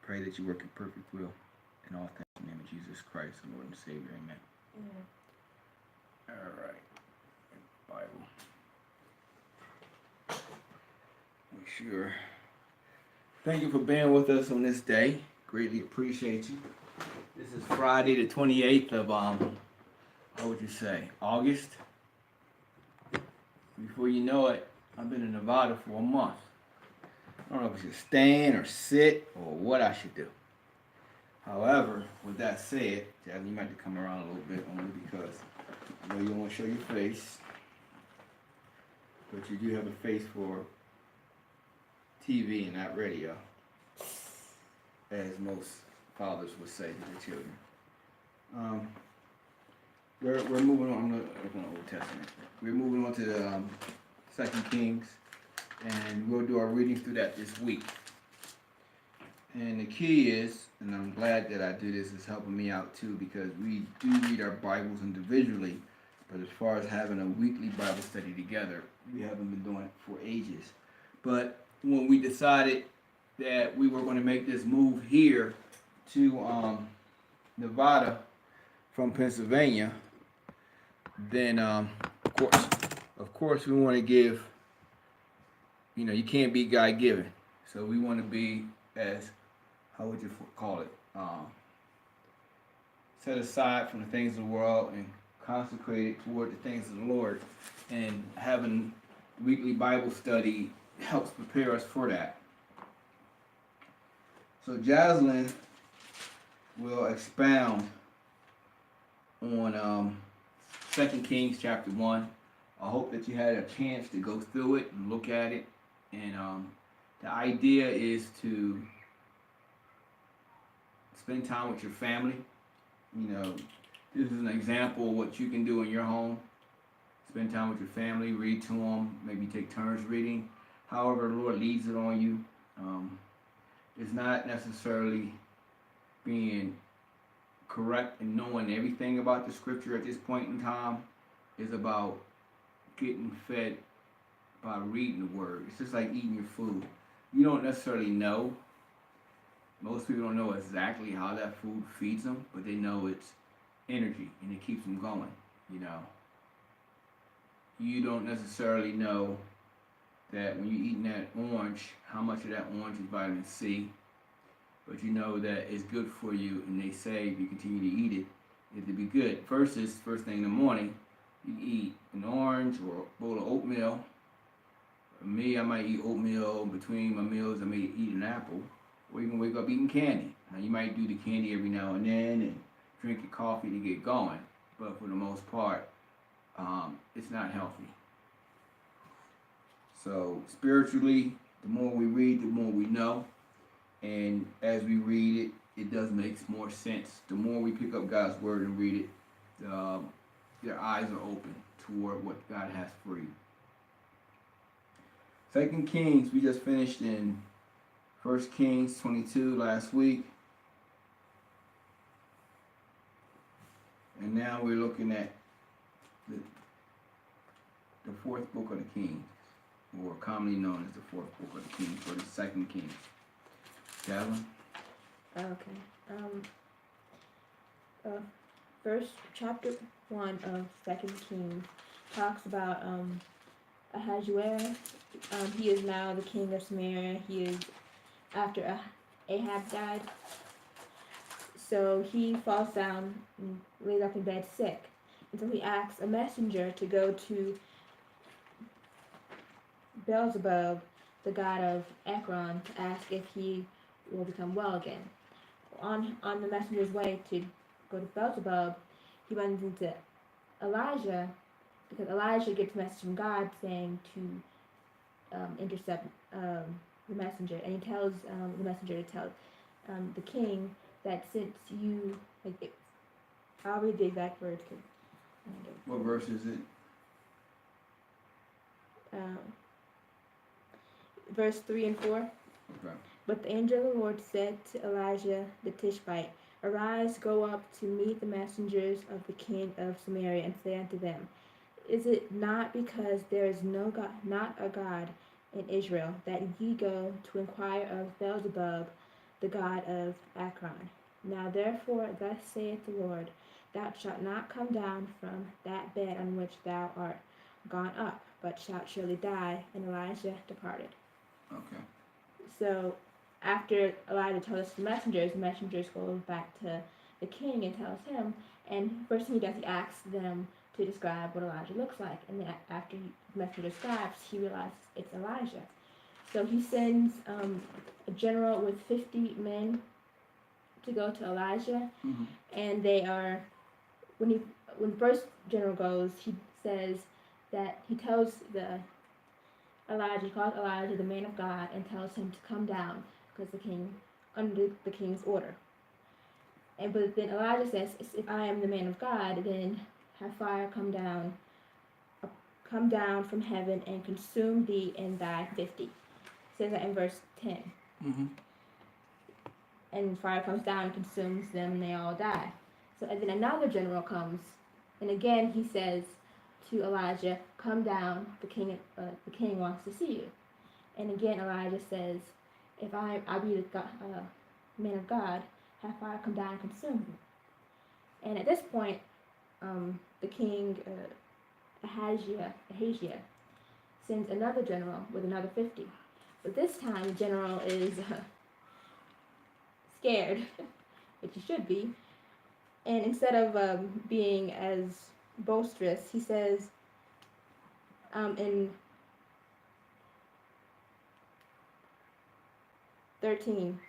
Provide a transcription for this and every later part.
Pray that you work your perfect will in all things in the name of Jesus Christ, the Lord and Savior. Amen. All right. Bible. Make sure. Thank you for being with us on this day. Greatly appreciate you. This is Friday the 28th of what would you say, August. Before you know it, I've been in Nevada for a month. I don't know if I should stand or sit or what I should do. However, with that said, Jasmine, you might have to come around a little bit only because I know you don't want to show your face, but you do have a face for TV and not radio, as most fathers would say to their children. We're moving on. I'm going to open the Old Testament. We're moving on to the 2 Kings, and we'll do our reading through that this week. And the key is, and I'm glad that I do this, is helping me out too, because we do read our Bibles individually, but as far as having a weekly Bible study together, we haven't been doing it for ages. But when we decided that we were going to make this move here to Nevada from Pennsylvania, then of course we want to give, you can't be God-given. So we want to be, as, how would you call it, set aside from the things of the world and consecrated toward the things of the Lord. And having weekly Bible study helps prepare us for that. So Jaslyn will expound on 2 Kings chapter 1. I hope that you had a chance to go through it and look at it. And the idea is to spend time with your family. This is an example of what you can do in your home. Spend time with your family, read to them, maybe take turns reading. However the Lord leads it on you. It's not necessarily being correct and knowing everything about the scripture at this point in time. It's about getting fed by reading the word. It's just like eating your food. You don't necessarily know. Most people don't know exactly how that food feeds them, but they know it's energy and it keeps them going. You don't necessarily know that when you're eating that orange, how much of that orange is vitamin C, but you know that it's good for you, and they say if you continue to eat it, it'll be good. First thing in the morning, you eat an orange or a bowl of oatmeal. For me, I might eat oatmeal. Between my meals, I may eat an apple, or you can wake up eating candy. Now, you might do the candy every now and then and drink your coffee to get going, but for the most part, it's not healthy. So spiritually, the more we read, the more we know. And as we read it, it does make more sense. The more we pick up God's word and read it, their eyes are open toward what God has for you. 2 Kings, we just finished in 1 Kings 22 last week. And now we're looking at the fourth book of the Kings, or commonly known as the fourth book of the Kings, or the 2 Kings. Gavin? Okay. First chapter 1 of 2 Kings talks about Ahasuerus. He is now the king of Samaria. He is after Ahab died. So he falls down and lays up in bed sick. And so he asks a messenger to go to Beelzebub, the god of Ekron, to ask if he will become well again. On the messenger's way to go to Beelzebub, he runs into Elijah, because Elijah gets a message from God saying to intercept the messenger, and he tells the messenger to tell the king that since you, I'll read the exact words. What verse is it? Verse 3 and 4. Okay. But the angel of the Lord said to Elijah the Tishbite, Arise, go up to meet the messengers of the king of Samaria, and say unto them, Is it not because there is no God, not a God in Israel, that ye go to inquire of Beelzebub, the god of Ekron. Now therefore, thus saith the Lord, thou shalt not come down from that bed on which thou art gone up, but shalt surely die. And Elijah departed. Okay. So after Elijah tells the messengers go back to the king and tells him, and first thing he does, he asks them to describe what Elijah looks like. And then after the messenger describes, he realizes it's Elijah. So he sends a general with 50 men to go to Elijah, and they are, when the first general goes, he says that he tells calls Elijah the man of God and tells him to come down because under the king's order. But then Elijah says, if I am the man of God, then have fire come down from heaven and consume thee and thy 50. It says that in verse 10. And fire comes down and consumes them, and they all die. So, and then another general comes, and again he says to Elijah, "Come down. The king wants to see you." And again Elijah says, "If I be the man of God, have fire come down and consume you." And at this point, the king Ahijah sends another general with another 50. But this time the general is scared, which he should be. And instead of being as boisterous, he says in 13,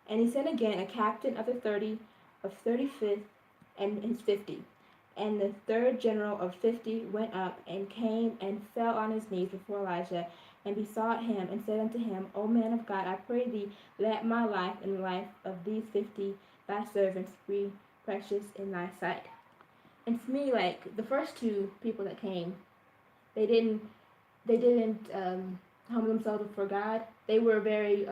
and he sent again a captain of the 35th and his 50. And the third general of 50 went up and came and fell on his knees before Elijah and besought him and said unto him, O man of God, I pray thee, let my life and the life of these 50 thy servants be precious in thy sight. And to me, like, the first two people that came, they didn't humble themselves before God. They were very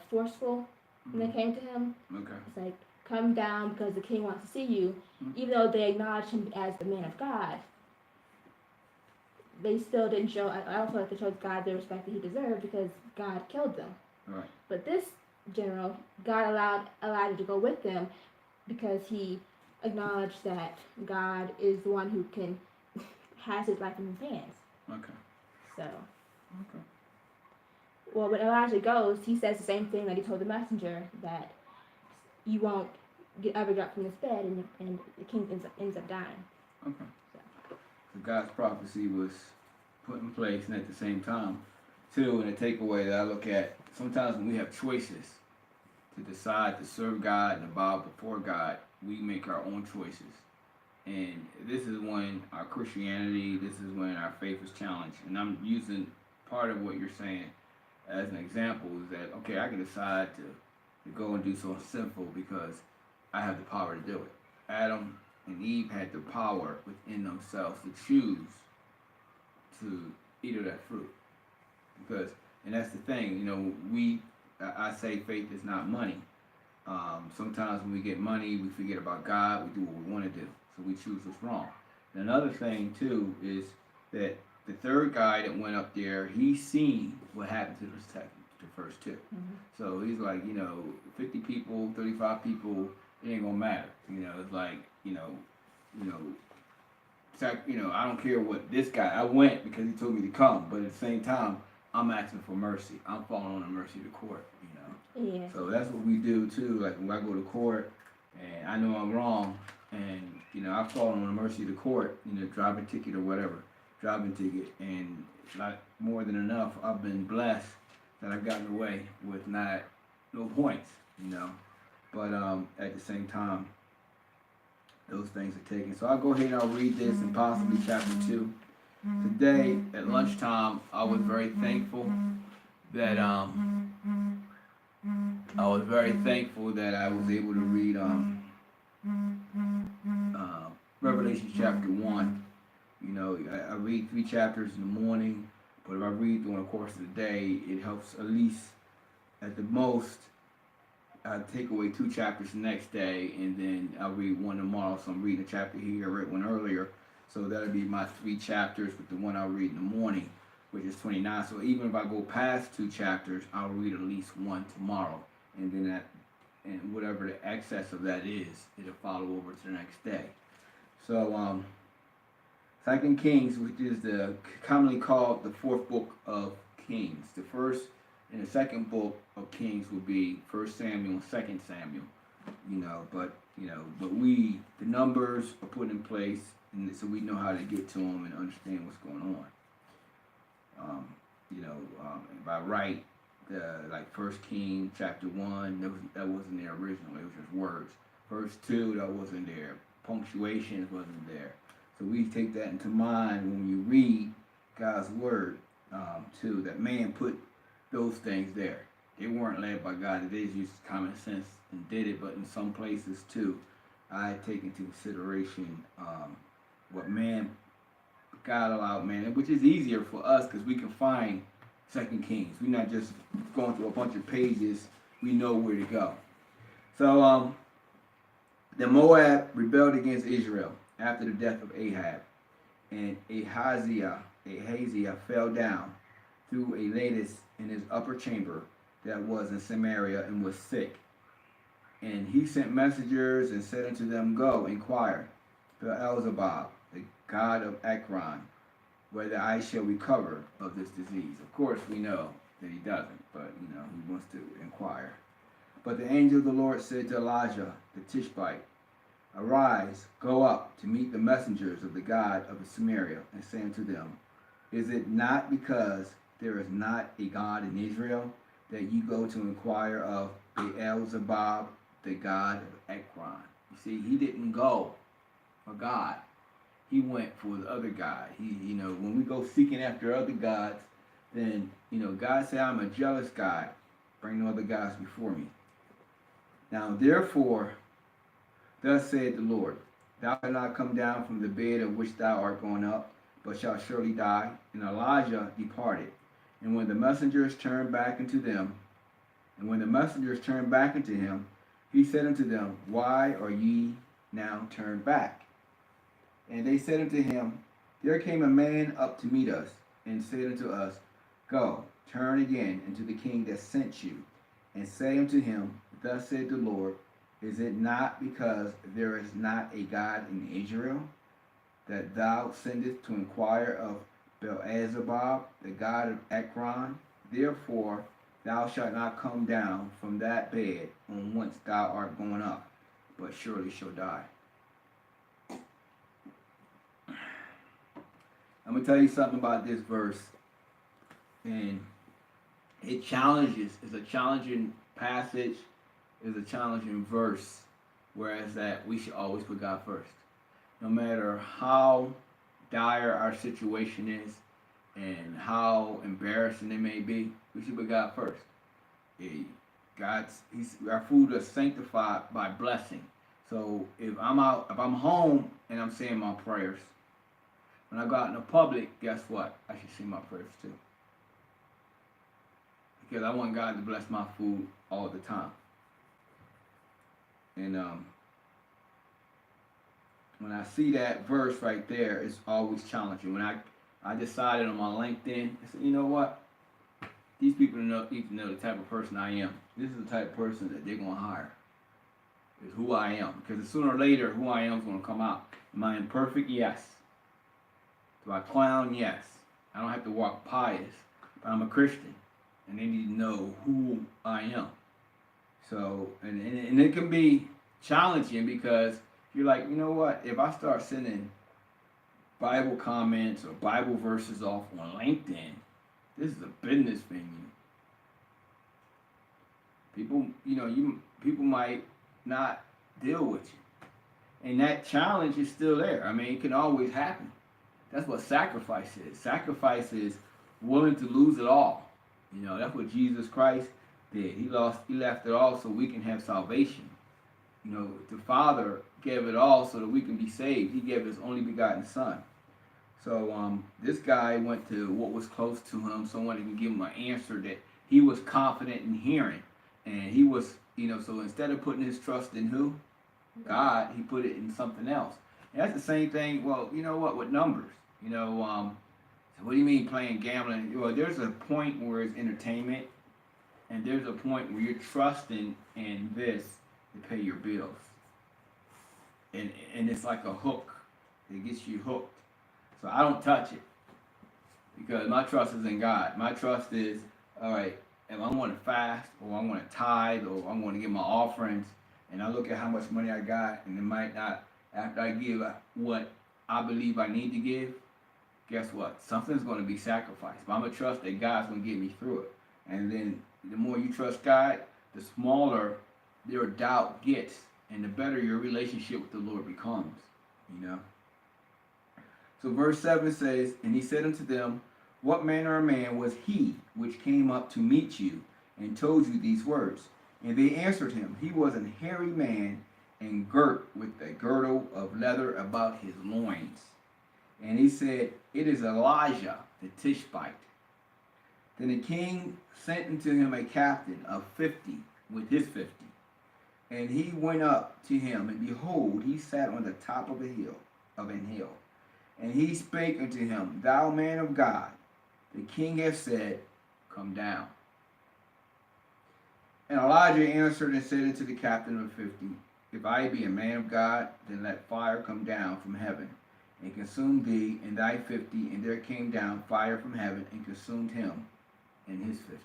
forceful when they came to him. Okay. It's like, come down because the king wants to see you. Even though they acknowledged him as the man of God, they still didn't show, I don't feel like they showed God the respect that he deserved because God killed them. Right. But this general, God allowed Elijah to go with them because he acknowledged that God is the one who has his life in his hands. Okay. So. Okay. Well, when Elijah goes, he says the same thing that he told the messenger, that you won't ever get up from this bed, and the king ends up dying. Okay. So God's prophecy was put in place, and at the same time, too, and a takeaway that I look at, sometimes when we have choices to decide to serve God and bow before God, we make our own choices. And this is when our Christianity, this is when our faith is challenged. And I'm using part of what you're saying as an example, is that, okay, I can decide to go and do something sinful because I have the power to do it. Adam and Eve had the power within themselves to choose to eat of that fruit. Because, and that's the thing, you know, I say faith is not money. Sometimes when we get money, we forget about God, we do what we want to do. So we choose what's wrong. And another thing, too, is that the third guy that went up there, he seen what happened to the first two. So he's like, 50 people, 35 people, it ain't gonna matter. It's like, I don't care what this guy, I went because he told me to come, but at the same time, I'm asking for mercy. I'm falling on the mercy of the court, Yeah. So that's what we do too. Like when I go to court and I know I'm wrong and, I fall on the mercy of the court, driving ticket or whatever, and not more than enough, I've been blessed that I've gotten away with no points, But at the same time, those things are taken. So I'll go ahead and I'll read this in possibly chapter 2. Today at lunchtime, I was very thankful that I was able to read Revelation chapter 1. I read 3 chapters in the morning, but if I read during the course of the day, it helps at least, at the most, I'll take away 2 chapters the next day, and then I'll read 1 tomorrow. So I'm reading a chapter here, I read 1 earlier. So that'll be my 3 chapters with the 1 I'll read in the morning. which is 29. So even if I go past 2 chapters, I'll read at least one tomorrow, and then and whatever the excess of that is, it'll follow over to the next day. So 2 Kings, which is the commonly called the 4th book of Kings. The first and the second book of Kings will be 1 Samuel and 2 Samuel. But the numbers are put in place, and so we know how to get to them and understand what's going on. If I write like 1 King chapter 1, that wasn't there originally. It was just words. Verse 2, that wasn't there. Punctuation wasn't there. So we take that into mind when you read God's word too. That man put those things there. They weren't led by God. They just used common sense and did it. But in some places too, I take into consideration what God allowed man, which is easier for us because we can find 2 Kings. We're not just going through a bunch of pages. We know where to go. So the Moab rebelled against Israel after the death of Ahab, and Ahaziah fell down through a lattice in his upper chamber that was in Samaria and was sick. And he sent messengers and said unto them, Go, inquire Beelzebub, the god of Ekron, whether I shall recover of this disease. Of course, we know that he doesn't, but he wants to inquire. But the angel of the Lord said to Elijah the Tishbite, Arise, go up to meet the messengers of the God of Samaria, and say unto them, Is it not because there is not a God in Israel that you go to inquire of Beelzebub, the god of Ekron? You see, he didn't go for God. He went for the other God. When we go seeking after other gods, then, God said, I'm a jealous God. Bring no other gods before me. Now, therefore, thus saith the Lord, Thou shalt not come down from the bed of which thou art gone up, but shalt surely die. And Elijah departed. And when the messengers turned back into him, he said unto them, Why are ye now turned back? And they said unto him, There came a man up to meet us, and said unto us, Go, turn again into the king that sent you, and say unto him, Thus said the Lord, Is it not because there is not a God in Israel, that thou sendest to inquire of Beelzebub, the god of Ekron? Therefore thou shalt not come down from that bed on whence thou art going up, but surely shall die. I'm going to tell you something about this verse, and it challenges. It's a challenging passage, it's a challenging verse, whereas that we should always put God first. No matter how dire our situation is and how embarrassing it may be, we should put God first. Our food is sanctified by blessing. So if I'm home and I'm saying my prayers, when I go out in the public, guess what? I should say my prayers too. Because I want God to bless my food all the time. And when I see that verse right there, it's always challenging. When I decided on my LinkedIn, I said, you know what? These people need to know the type of person I am. This is the type of person that they're going to hire. Is who I am. Because sooner or later, who I am is going to come out. Am I imperfect? Yes. Do I clown? Yes. I don't have to walk pious, but I'm a Christian, and they need to know who I am. So, and it can be challenging because you're like, you know what? If I start sending Bible comments or Bible verses off on LinkedIn, this is a business venue. People, people might not deal with you, and that challenge is still there. I mean, it can always happen. That's what sacrifice is. Sacrifice is willing to lose it all. That's what Jesus Christ did. He left it all so we can have salvation. The Father gave it all so that we can be saved. He gave his only begotten Son. So this guy went to what was close to him, someone that can give him an answer that he was confident in hearing. And he was, so instead of putting his trust in who? God, he put it in something else. And that's the same thing, well, with numbers. What do you mean playing gambling? Well, there's a point where it's entertainment, and there's a point where you're trusting in this to pay your bills. And it's like a hook. It gets you hooked. So I don't touch it because my trust is in God. My trust is, all right, if I want to fast or I want to tithe or I want to give my offerings, and I look at how much money I got, and it might not, after I give what I believe I need to give, guess what? Something's going to be sacrificed. But I'm going to trust that God's going to get me through it. And then the more you trust God, the smaller your doubt gets, and the better your relationship with the Lord becomes, you know. So verse 7 says, and he said unto them, what manner of man was he which came up to meet you and told you these words? And they answered him, he was an hairy man and girt with a girdle of leather about his loins. And he said, it is Elijah the Tishbite. Then the king sent unto him a captain of 50 with his 50. And he went up to him, and behold, he sat on the top of an hill. And he spake unto him, thou man of God, the king hath said, come down. And Elijah answered and said unto the captain of 50, if I be a man of God, then let fire come down from heaven, and consume thee and thy 50. And there came down fire from heaven, and consumed him and his 50.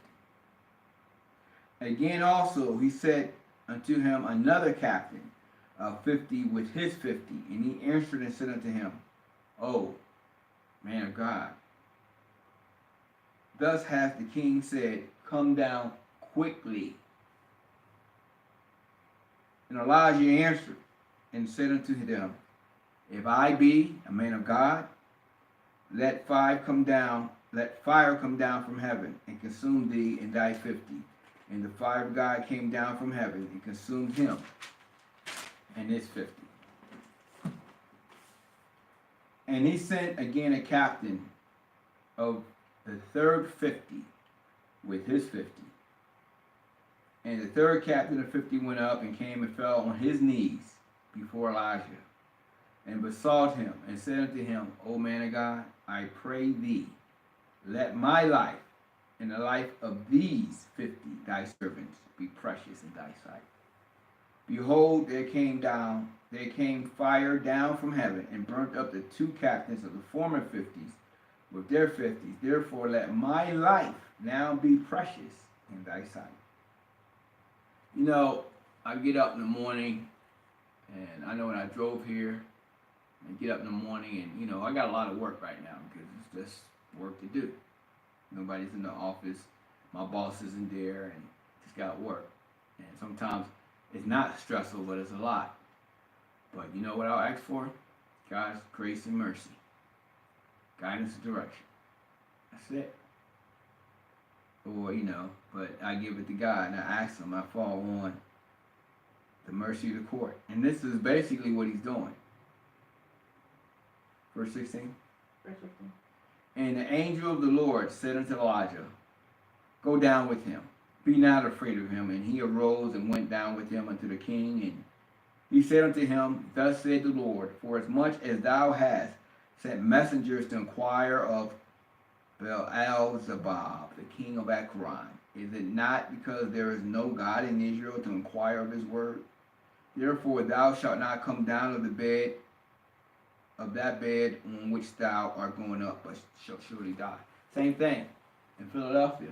Again also he said unto him another captain of 50 with his 50. And he answered and said unto him, O man of God, thus hath the king said, come down quickly. And Elijah answered and said unto them, if I be a man of God, let fire come down from heaven and consume thee and thy 50. And the fire of God came down from heaven and consumed him and his 50. And he sent again a captain of the third 50 with his 50. And the third captain of 50 went up and came and fell on his knees before Elijah, and besought him, and said unto him, O man of God, I pray thee, let my life and the life of these 50 thy servants be precious in thy sight. Behold, there came fire down from heaven, and burnt up the two captains of the former 50s with their 50s. Therefore let my life now be precious in thy sight. You know, I get up in the morning, and I know when I drove here, I get up in the morning, and you know, I got a lot of work right now because it's just work to do. Nobody's in the office, my boss isn't there, and just got work. And sometimes it's not stressful, but it's a lot. But you know what I'll ask for? God's grace and mercy, guidance and direction. That's it. Or, you know, but I give it to God, and I ask him, I fall on the mercy of the court. And this is basically what he's doing. Verse 16. Verse 15. And the angel of the Lord said unto Elijah, go down with him, be not afraid of him. And he arose and went down with him unto the king. And he said unto him, thus said the Lord, for as much as thou hast sent messengers to inquire of Beelzebub, the king of Ekron, is it not because there is no God in Israel to inquire of his word? Therefore thou shalt not come down of that bed on which thou art going up, but shalt surely die. Same thing in Philadelphia.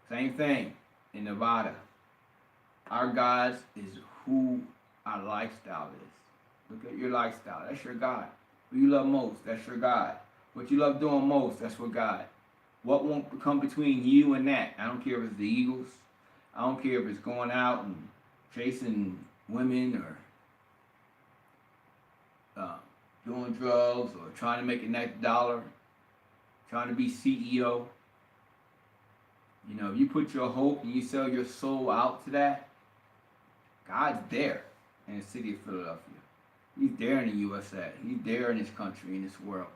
Same thing in Nevada. Our God is who our lifestyle is. Look at your lifestyle. That's your God. Who you love most, that's your God. What you love doing most, that's for God. What won't come between you and that? I don't care if it's the Eagles. I don't care if it's going out and chasing women or doing drugs or trying to make a next dollar, trying to be CEO. You know, if you put your hope and you sell your soul out to that, God's there in the city of Philadelphia. He's there in the USA. He's there in this country, in this world.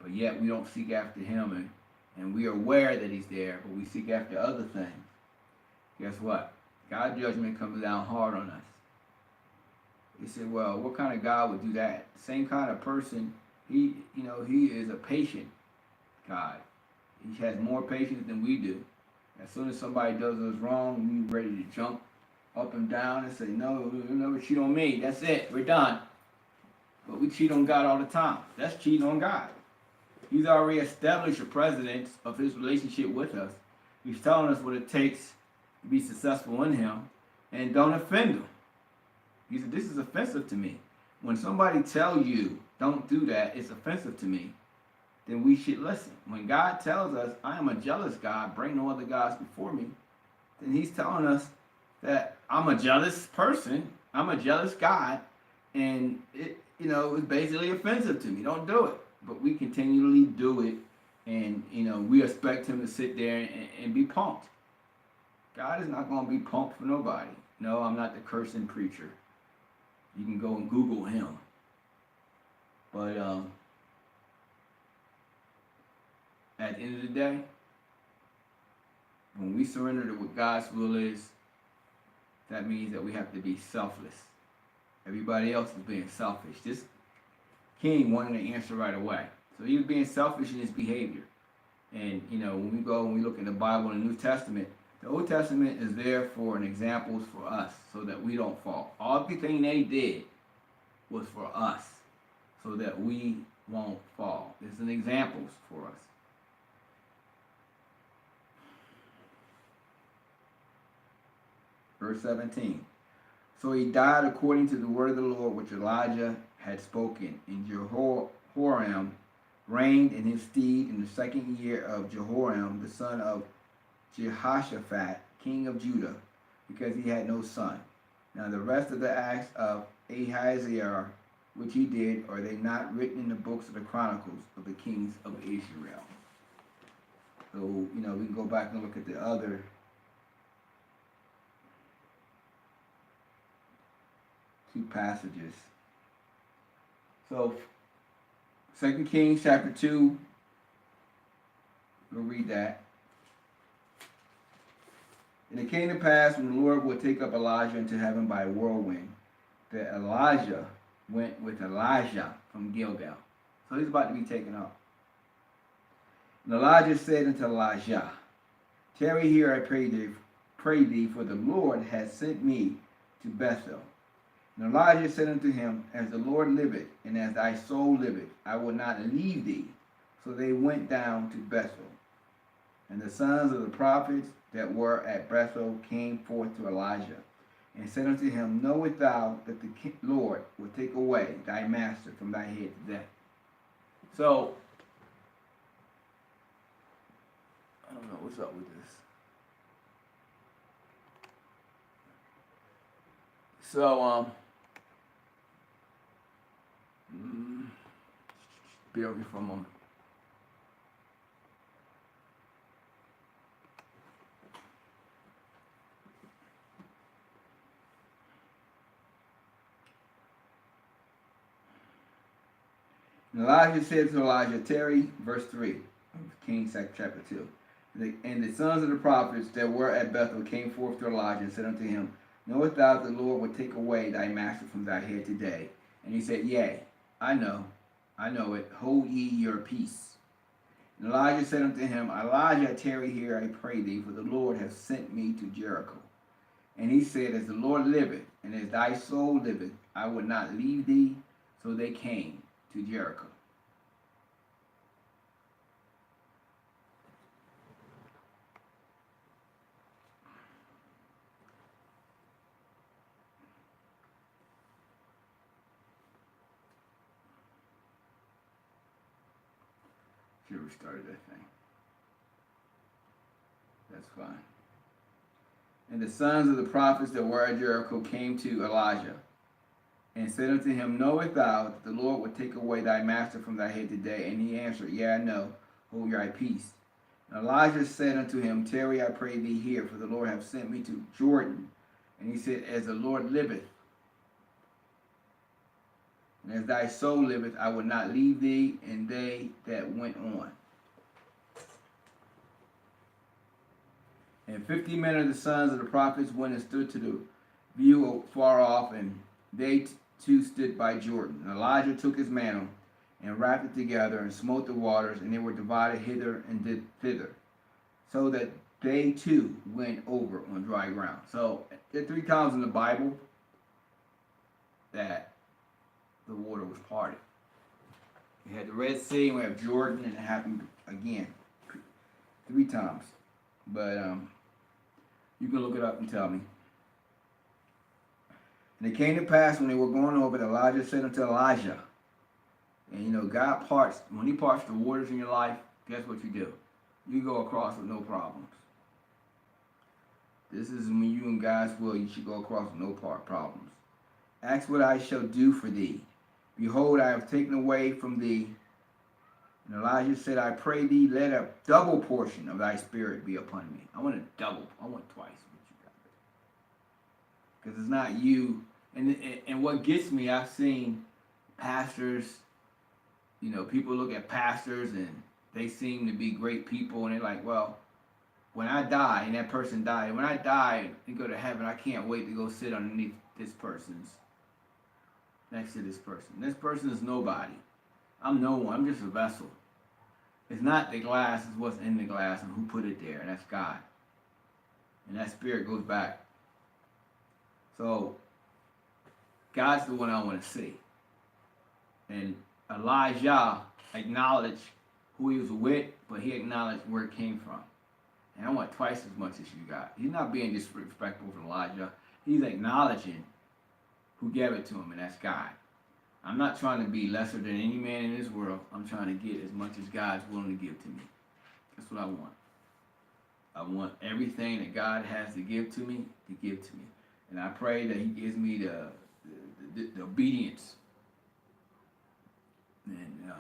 But yet we don't seek after him, and we are aware that he's there, but we seek after other things. Guess what? God's judgment comes down hard on us. He said, well, what kind of God would do that? The same kind of person, he is a patient God. He has more patience than we do. As soon as somebody does us wrong, we ready to jump up and down and say, no, you'll never cheat on me. That's it. We're done. But we cheat on God all the time. That's cheating on God. He's already established a precedent of his relationship with us. He's telling us what it takes to be successful in him, and don't offend him. He said, this is offensive to me. When somebody tells you, don't do that, it's offensive to me, then we should listen. When God tells us, I am a jealous God, bring no other gods before me, then he's telling us that I'm a jealous person, I'm a jealous God, and it's basically offensive to me. Don't do it. But we continually do it, and we expect him to sit there and be pumped. God is not going to be pumped for nobody. No, I'm not the cursing preacher. You can go and Google him. But at the end of the day, when we surrender to what God's will is, that means that we have to be selfless. Everybody else is being selfish. This king wanted to answer right away. So he was being selfish in his behavior. And, when we go and we look in the Bible and the New Testament, the Old Testament is there for an examples for us so that we don't fall. Everything they did was for us so that we won't fall. It's an examples for us. Verse 17. So he died according to the word of the Lord which Elijah had spoken. And Jehoram reigned in his stead in the second year of Jehoram, the son of Jehoshaphat, king of Judah, because he had no son. Now the rest of the acts of Ahaziah, which he did, are they not written in the books of the Chronicles of the kings of Israel? So, we can go back and look at the other two passages. So, 2 Kings chapter 2, we'll read that. And it came to pass when the Lord would take up Elijah into heaven by a whirlwind, that Elijah went with Elijah from Gilgal. So he's about to be taken up. And Elijah said unto Elijah, tarry here, I pray thee, for the Lord hath sent me to Bethel. And Elijah said unto him, as the Lord liveth, and as thy soul liveth, I will not leave thee. So they went down to Bethel. And the sons of the prophets that were at Bethel came forth to Elijah, and said unto him, knowest thou that the Lord will take away thy master from thy head today? So, I don't know what's up with this. So, bear with me for a moment. And Elijah said to Elijah, tarry, verse 3 of Kings chapter 2. And the sons of the prophets that were at Bethel came forth to Elijah and said unto him, knowest thou that the Lord would take away thy master from thy head today? And he said, yea, I know it. Hold ye your peace. And Elijah said unto him, Elijah, tarry here, I pray thee, for the Lord hath sent me to Jericho. And he said, as the Lord liveth, and as thy soul liveth, I would not leave thee. So they came to Jericho. Should have restarted that thing. That's fine. And the sons of the prophets that were at Jericho came to Elijah, and said unto him, knowest thou that the Lord would take away thy master from thy head today? And he answered, yea, I know. Hold your peace. And Elijah said unto him, tarry, I pray thee here, for the Lord hath sent me to Jordan. And he said, as the Lord liveth, and as thy soul liveth, I will not leave thee. And they that went on. And 50 men of the sons of the prophets went and stood to the view far off, and they too stood by Jordan. And Elijah took his mantle and wrapped it together, and smote the waters, and they were divided hither and thither, so that they too went over on dry ground. So there are 3 times in the Bible that the water was parted. We had the Red Sea, and we have Jordan, and it happened again 3 times. But you can look it up and tell me. And it came to pass when they were going over, that Elijah said unto Elijah, and you know, God parts, when he parts the waters in your life, guess what you do? You go across with no problems. This is when you and God's will, you should go across with no problems. Ask what I shall do for thee. Behold, I have taken away from thee. And Elijah said, I pray thee, let a double portion of thy spirit be upon me. I want a double. I want twice what you got. Because it's not you. And what gets me, I've seen pastors, you know, people look at pastors and they seem to be great people, and they're like, well, when I die, and that person died, when I die and go to heaven, I can't wait to go sit underneath this person's, next to this person. This person is nobody. I'm no one. I'm just a vessel. It's not the glass, it's what's in the glass and who put it there, and that's God. And that spirit goes back. So, God's the one I want to see. And Elijah acknowledged who he was with, but he acknowledged where it came from. And I want twice as much as you got. He's not being disrespectful to Elijah. He's acknowledging who gave it to him, and that's God. I'm not trying to be lesser than any man in this world. I'm trying to get as much as God's willing to give to me. That's what I want. I want everything that God has to give to me, to give to me. And I pray that he gives me the obedience and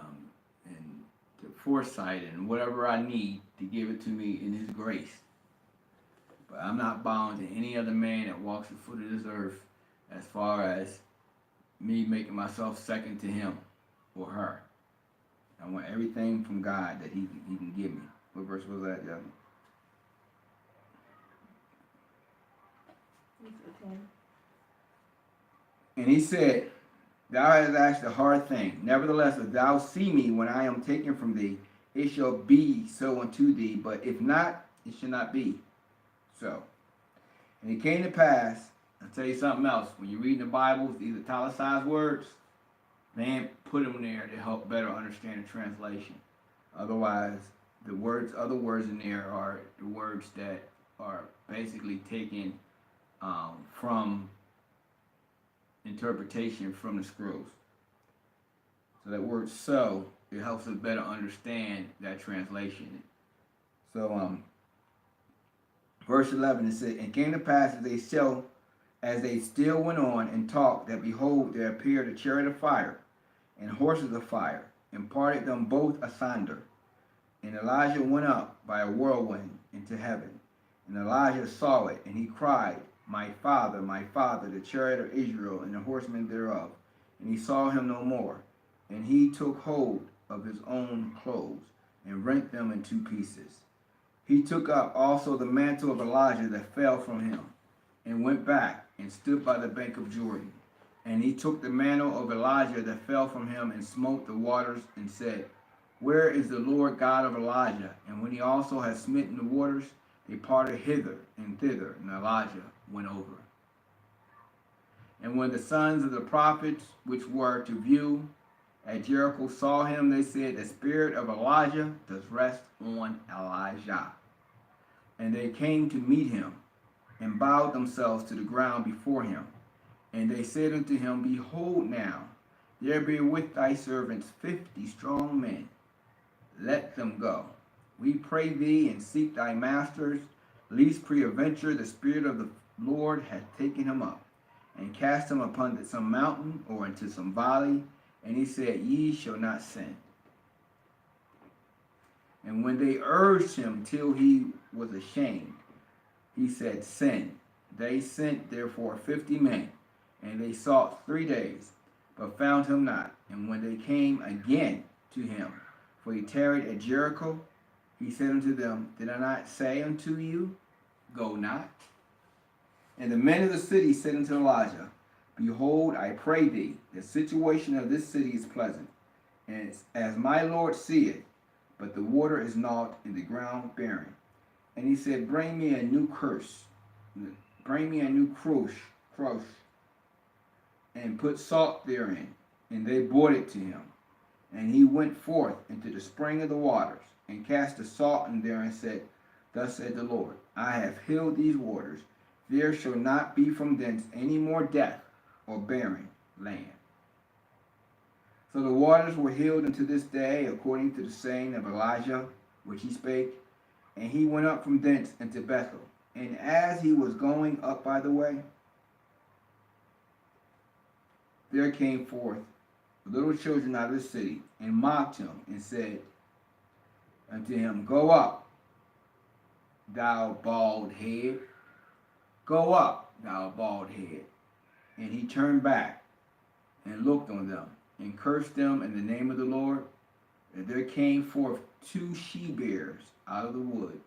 the foresight and whatever I need to give it to me in his grace. But I'm not bound to any other man that walks the foot of this earth as far as me making myself second to him or her. I want everything from God that he can give me. What verse was that, Jasmine? And he said, thou hast asked a hard thing. Nevertheless, if thou see me when I am taken from thee, it shall be so unto thee. But if not, it shall not be so. And it came to pass, I'll tell you something else. When you're reading the Bible, these italicized words, man, put them there to help better understand the translation. Otherwise, other words in there are the words that are basically taken from interpretation from the scrolls. So that word "so," it helps us better understand that translation. So, verse 11, it said, and came to pass as they still went on and talked, that behold, there appeared a chariot of fire and horses of fire, and parted them both asunder. And Elijah went up by a whirlwind into heaven. And Elijah saw it, and he cried, my father, the chariot of Israel, and the horsemen thereof. And he saw him no more. And he took hold of his own clothes, and rent them in 2 pieces. He took up also the mantle of Elijah that fell from him, and went back, and stood by the bank of Jordan. And he took the mantle of Elijah that fell from him, and smote the waters, and said, where is the Lord God of Elijah? And when he also had smitten the waters, they parted hither and thither, and Elijah went over. And when the sons of the prophets which were to view at Jericho saw him, they said, the spirit of Elijah does rest on Elijah. And they came to meet him, and bowed themselves to the ground before him. And they said unto him, behold now, there be with thy servants 50 strong men. Let them go. We pray thee, and seek thy masters, lest peradventure the Spirit of the Lord hath taken him up, and cast him upon some mountain, or into some valley. And he said, ye shall not sin. And when they urged him till he was ashamed, he said, sin. They sent therefore 50 men, and they sought 3 days, but found him not. And when they came again to him, for he tarried at Jericho, he said unto them, did I not say unto you, go not? And the men of the city said unto Elijah, behold, I pray thee, the situation of this city is pleasant, and as my Lord seeth, but the water is not in the ground barren. And he said, bring me a new crush, and put salt therein. And they brought it to him. And he went forth into the spring of the waters, and cast the salt in there, and said, thus said the Lord, I have healed these waters. There shall not be from thence any more death or barren land. So the waters were healed unto this day, according to the saying of Elijah, which he spake. And he went up from thence into Bethel. And as he was going up by the way, there came forth little children out of the city, and mocked him, and said unto him, go up, thou bald head. Go up, thou bald head. And he turned back and looked on them, and cursed them in the name of the Lord. And there came forth 2 she-bears out of the wood,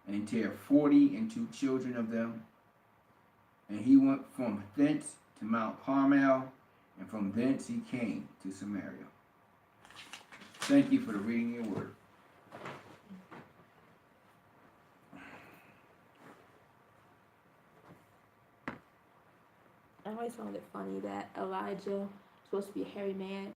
and tear 42 children of them. And he went from thence to Mount Carmel, and from thence he came to Samaria. Thank you for the reading of your word. I always found it funny that Elijah was supposed to be a hairy man,